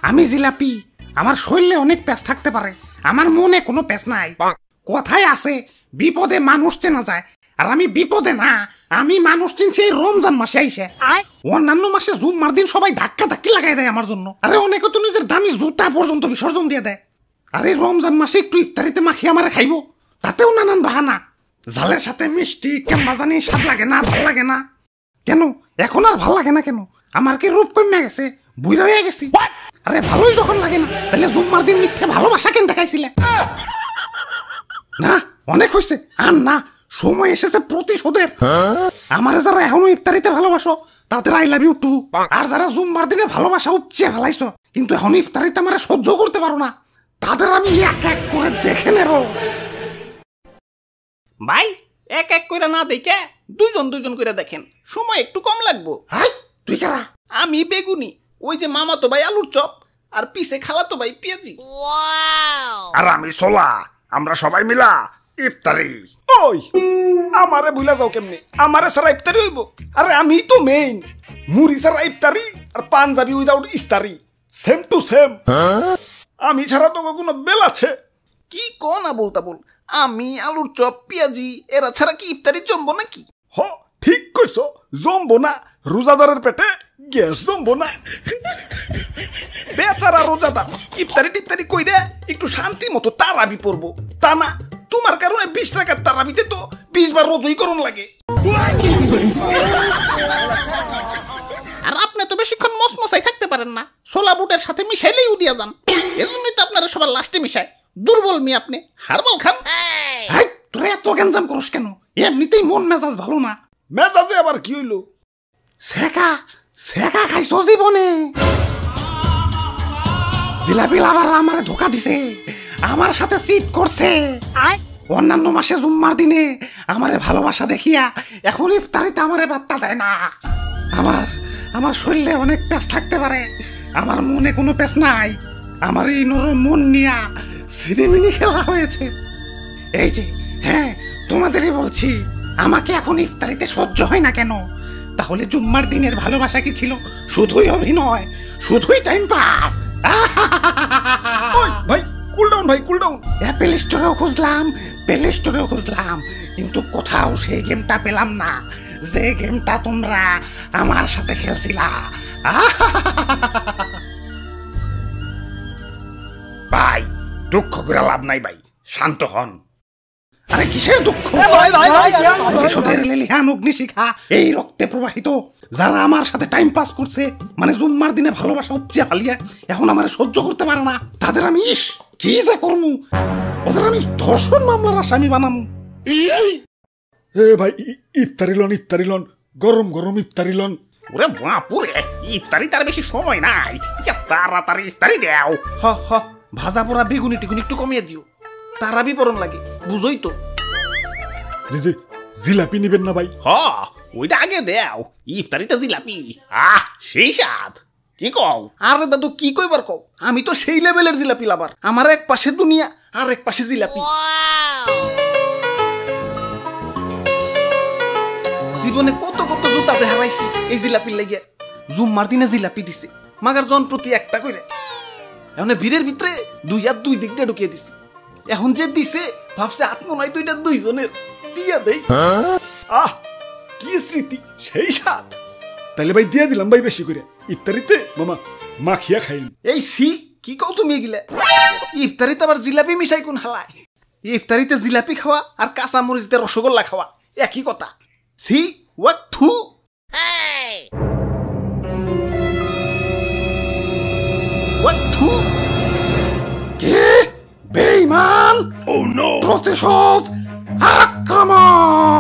আমি জিলাপি, আমার শরীরে অনেক প্যাঁচ থাকতে পারে, আমার মনে কোনো প্যাঁচ নাই। কথায় আছে বিপদে মানুষ চেনা যায়, আর আমি বিপদে না, আমি মানুষ চিনছি এই রমজান মাসে আইসে। অন্যান্য মাসে জুম্মার দিন সবাই ধাক্কা ধাক্কি লাগাই দেয় আমার জন্য, আরে অনেকে তো নিজের দামি জুতা পর্যন্ত বিসর্জন দিয়ে দেয়। আরে রমজান মাসে একটু ইফতারিতে মাখি আমারে খাইবো, তাতেও নানান বাহানা। ঝালের সাথে মিষ্টি কেমন জানি স্বাদ লাগে না, ভাল লাগে না কেন? এখন আর ভাল লাগে না কেন? আমার কি রূপ কমে গেছে, বুইড়া হয়ে গেছি? আরে ভালোই যখন লাগে না, তাহলে জুম্মার দিন মিথ্যে ভালোবাসা কেন দেখাইছিলে? না অনেক হয়েছে, আর না, সময় এসেছে প্রতিশোধের। আমারে যারা এখনো ইফতারিতে ভালোবাসো তাদের আই লাভ ইউ টু, আর যারা জুম্মার দিনে ভালোবাসা উপচে ফেলাইছো কিন্তু এখন ইফতারিতে আমারে সহ্য করতে পারো না, তাদের আমি এক এক করে দেখে নেব। ভাই এক এক করে না দেখে দুজন দুজন করে দেখেন, সময় একটু কম লাগবো। হাই তুই কারা? আমি বেগুনি, ওই যে মামাতো ভাই আলুর চপ, আর পিছে খালাতো ভাই পেঁয়াজি। আর আমি সোলা, আমরা সবাই মিলা ইফতারি। ওই আমারে ভুলা যাও কেমনে? আমারে সারা ইফতারি হইব? আরে আমি তো মেইন, মুড়ি সারা ইফতারি আর পাঞ্জাবি উইদাউট ইস্তারি, সেম টু সেম। আমি ছাড়া তো কোনো বেল আছে? কি কোন না বলতা বল, আমি আলুর চপ পেঁয়াজি এরা ছাড়া কি ইফতারি জমবো নাকি? হ ঠিক কইছো, জমবো না, রোজাদারের পেটে গ্যাস জমবো না। বেচারা রোজাদার ইফতারি টিফতারি কইরে একটু শান্তি মতো তারাবি পড়বো, তা না, তোমার কারণে 20 টাকার তারাবিতে তো 20 বার রোজই করণ লাগে। আর আপনি তো বেশিক্ষণ মসমসাই থাকতে পারেন না, ছোলা বুটের সাথে মিশাইলেই উদিয়া যান, এজন্যই তো আপনারা সবার লাস্টে মিশায়। দুর্বল মি আপনি, হারবাল খান। তোরা এত গ্যাঞ্জাম করস কেন? এমনিতেই মন মেজাজ ভালো না। মেজাজে আবার কি হইলো? সেকা সেকা খাইছো জীবনে? জিলাপি লাভার আমারে ধোকা দিছে, আমার সাথে চিট করছে। অন্যান্য মাসে জুম্মার দিনে আমারে ভালোবাসা দেখিয়া এখন ইফতারিতে আমারে বার্তা দেয় না। আমার শরীরে অনেক প্যাঁচ থাকতে পারে, আমার মনে কোনো প্যাঁচ নাই। আমার এই নরম মন নিয়া সিনেমিনি খেলা হয়েছে। এই যে হ্যাঁ, তোমাদেরই বলছি, আমাকে এখন ইফতারিতে সহ্য হয় না কেন? তাহলে জুম্মার দিনের ভালোবাসা কি ছিল শুধুই অভিনয়, শুধুই টাইম পাস? ভাই কুল ডাউন, ভাই কুল ডাউন। অ্যাপেল স্টোরেও খুঁজলাম, প্লে স্টোরেও খুঁজলাম, কিন্তু কোথাও সেই গেমটা পেলাম না, যে গেমটা তোমরা আমার সাথে খেলছিলা। ভাই দুঃখ করে লাভ নাই ভাই, শান্ত হন। আরে কিসের দুঃখ? প্রতিশোধের লেলিহান অগ্নিশিখা এই রক্তে প্রবাহিত। যারা আমার সাথে টাইম পাস করছে, মানে জুম্মার দিনে ভালোবাসা উপচে ফালিয়া এখন আমার সহ্য করতে পারে না, তাদের আমি কি যে করমু, ওদের আমি ধর্ষণ মামলার আসামি বানামু। এ ভাই ইফতারি লন, ইফতারি লন, গরম গরম ইফতারি লন। ওরে বাপুরে, ইফতারি তার বেশি সময় নাই, তাড়াতাড়ি ইফতারি দাও। হ হ, ভাজা পোড়া বেগুনি টিগুনি একটু কমিয়ে দিও, তারাবি পরন লাগে, বুঝোই তো। দিদি জিলাপি নিবেন না ভাই? হ ওইটা আগে দাও, ইফতারিতে জিলাপি, সেই স্বাদ। কি কও? আরে দাদু কি কইবার কও, আমি তো সেই লেভেলের জিলাপি লাভার, আমার এক পাশে দুনিয়া আর এক পাশে জিলাপি। জীবনে কত কত জুতাতে হারাইছি এই জিলাপির লাগিয়া। জুম্মার দিনে জিলাপি দিছে, মাগার জন প্রতি একটা কইরে। এখন ভিড়ের ভিতরে 2 হাত 2 দিক দিয়ে ঢুকিয়ে দিছি। এখন যে দিছে ভাবছে আত্মনয় দুইটা দুইজনের, দিয়া দেই। আহ কি স্মৃতি, সেই সাথ। তাহলে ভাই দিয়া দিলাম ভাই বেশি করে, ইফতারিতে মামা মাখিয়া খাইন। এই সি কি কও তুমি এগুলা? ইফতারিতে আবার জিলাপি মিশাই কোন হালায়? ইফতারিতে জিলাপি খাওয়া আর কাঁচা মরিচ দিয়ে রসগোল্লা খাওয়া একই কথা। সি ওয়াক থু। কে বেঈমান? প্রতিশোধ, আক্রমণ!